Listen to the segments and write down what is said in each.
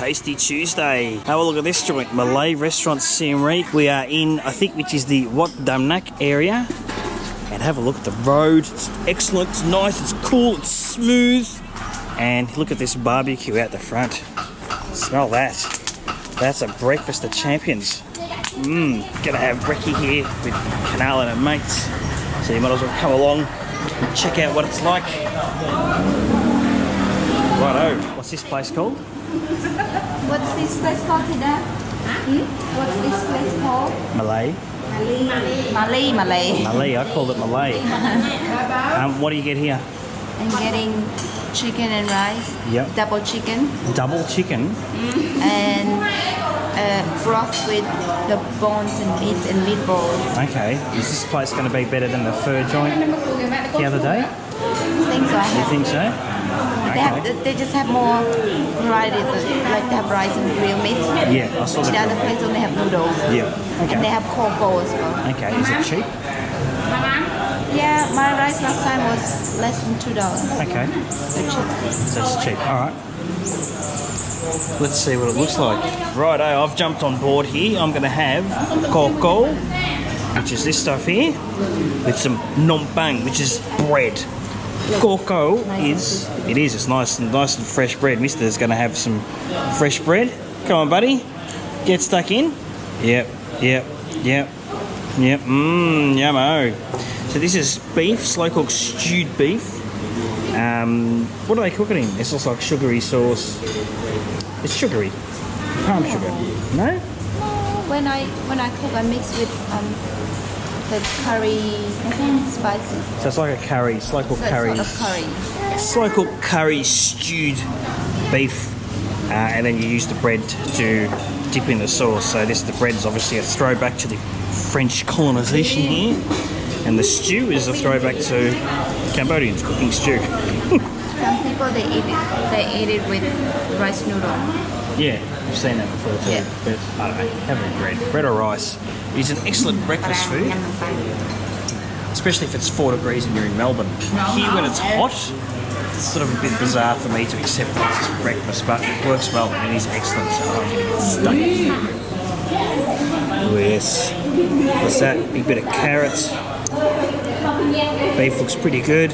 Tasty Tuesday. Have a look at this joint, Malay Restaurant Siem Reap. We are in, I think, which is the Wat Damnak area. And have a look at the road. It's excellent, it's nice, it's cool, it's smooth. And look at this barbecue out the front. Smell that. That's a breakfast of champions. Gonna have brekkie here with Canal and her mates. So you might as well come along and check out what it's like. Righto, what's this place called? What's this place called today? What's this place called? Malay. Malay. Malay, I called it Malay. What do you get here? I'm getting chicken and rice. Yep. Double chicken. Double chicken? And broth with the bones and meat and meatballs. Okay. Is this place going to be better than the pho joint the other day? I think so. You think so? They just have more variety. Like they have rice and grilled meat. Yeah, I saw The other place only have noodles. Yeah. Okay. And they have cocoa as well. Okay, is it cheap? Yeah, my rice last time was less than $2. Okay. So cheap. So it's cheap. Alright. Let's see what it looks like. Righto, I've jumped on board here. I'm going to have cocoa, which is this stuff here, with some nompang, which is bread. Cocoa is, it's nice and fresh bread. Mister's going to have some fresh bread. Come on, buddy. Get stuck in. Yep. Yummo. So this is beef, slow cooked stewed beef. What do they cook it in? It's also like sugary sauce. It's sugary. Palm sugar. No? When I cook, I mix with the curry spices. So it's like a curry, slow cooked So curry. it's sort of curry. Slow cooked curry stewed beef. And then you use the bread to dip in the sauce. So the bread's obviously a throwback to the French colonisation here. And the stew is a throwback to Cambodians cooking stew. Some people they eat it with rice noodle. Yeah, I've seen that before too. Yeah. But I don't know, having bread or rice is an excellent breakfast food, especially if it's 4 degrees and you're in Melbourne. Here when it's hot, it's sort of a bit bizarre for me to accept that as breakfast, but it works well and it is excellent, so I'm going to get stuck in. Oh yes, what's that? Big bit of carrots. Beef looks pretty good.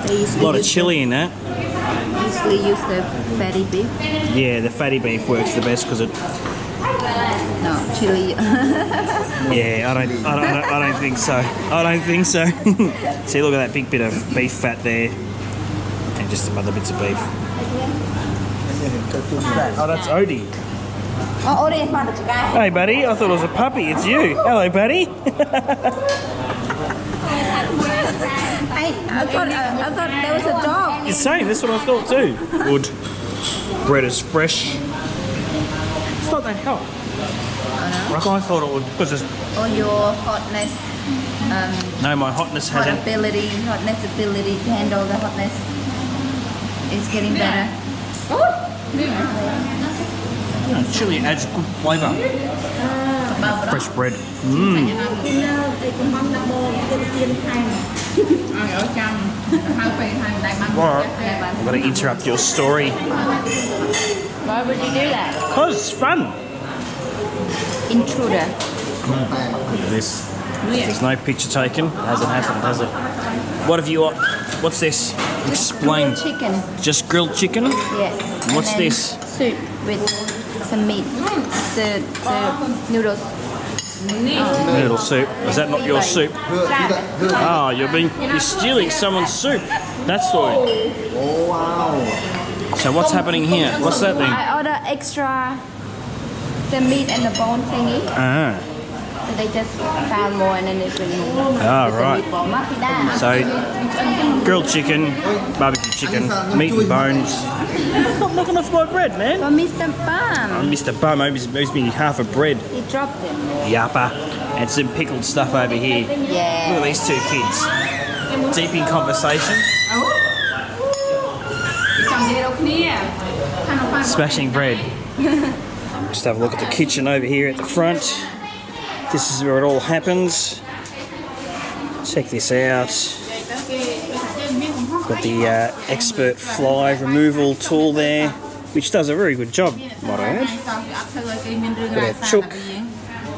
A lot of chilli in that. Usually use the fatty beef. Yeah, the fatty beef works the best because it. No, chili. Yeah, I don't think so. I don't think so. See, look at that big bit of beef fat there, and just some other bits of beef. Oh, that's Odie. Hey, buddy. I thought it was a puppy. It's you. Hello, buddy. I thought there was a dog. It's same. That's what I thought too. Good. Bread is fresh. It's not that hot. Like I thought it would, because it's. Or your hotness. No, my hotness hasn't. Hotness ability to handle the hotness is getting better. Chili adds good flavour. Fresh bread. Alright, I'm going to interrupt your story. Why would you do that? Because it's fun. Intruder. Look at this. There's no picture taken. Hasn't happened, has it? What have you got? What's this? Explain. Grilled chicken. Just grilled chicken? Yeah. What's And then this? Soup with some meat. The noodles. Noodle soup. Is that not your soup? Oh, you're stealing someone's soup. That's the way. Oh wow. So what's happening here? What's that thing? I order extra the meat and the bone thingy. Ah. So they just found more and then they bring more. Ah, right. So, grilled chicken, barbecue chicken, meat and bones. That's not knocking off my bread, man. For Mr. Bum. Mr. Bum owes me half a bread. He dropped it. Yappa. And some pickled stuff over here. Yeah. Look at these two kids. Deep in conversation. Smashing bread. Just have a look at the kitchen over here at the front. This is where it all happens. Check this out. Got the expert fly removal tool there, which does a very good job, might I add. Got our chook,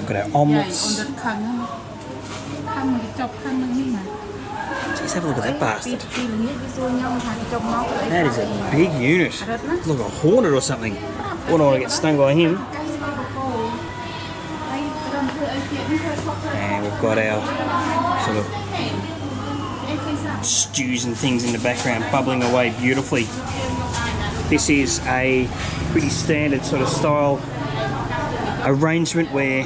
got our omelettes. Jeez, have a look at that bastard. That is a big unit. Look, a hornet or something. Wouldn't want to get stung by him. And we've got our sort of stews and things in the background bubbling away beautifully. This is a pretty standard sort of style arrangement where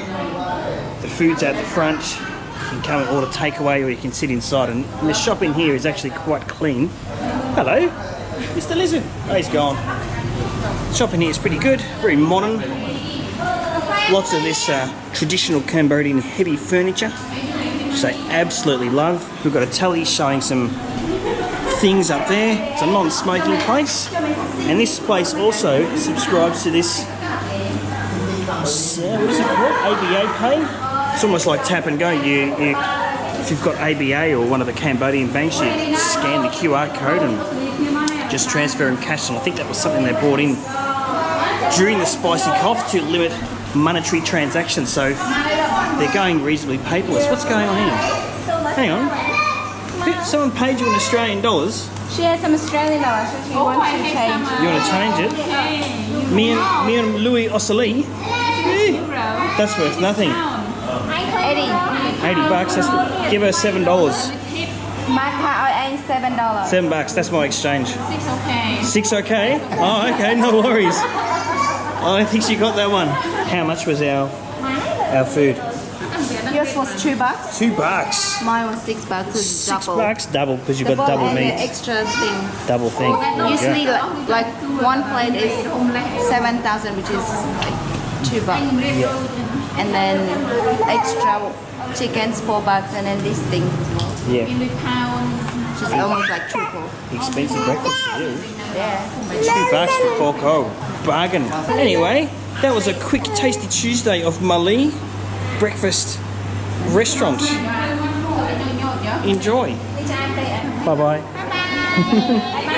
the food's out the front, you can come and order takeaway or you can sit inside, and the shop in here is actually quite clean. Hello, Mr. Lizard. Oh, he's gone. The shop in here is pretty good, very modern. Lots of this traditional Cambodian heavy furniture, which I absolutely love. We've got a telly showing some things up there. It's a non-smoking place, and this place also subscribes to this. What is it called? ABA Pay. It's almost like tap and go. If you've got ABA or one of the Cambodian banks, you scan the QR code and just transfer them cash. And I think that was something they brought in during the spicy cough to limit monetary transactions. So they're going reasonably paperless. What's going on here? Hang on. Someone paid you in Australian dollars. She has some Australian dollars, so she wants to change. You want to change it? Me and Louis Ossoli. That's worth nothing. 80. 80 bucks. Give her $7. Martha, I ain't $7. $7. That's my exchange. 6 okay. 6 okay? Oh, okay. No worries. I don't think she got that one. How much was our food? Yours was $2. $2. Mine was $6. It's double. $6 double because you got double and meat. the extra thing. Double thing. There you Usually, go. like one plate is 7,000, which is like $2. Yeah. And then extra chicken's $4, and then this thing, Yeah. which is almost like triple. Expensive breakfast for you. Yeah. $2 for pork. Oh, bargain. Anyway, that was a quick tasty Tuesday of Malé breakfast restaurant. Enjoy. Bye bye.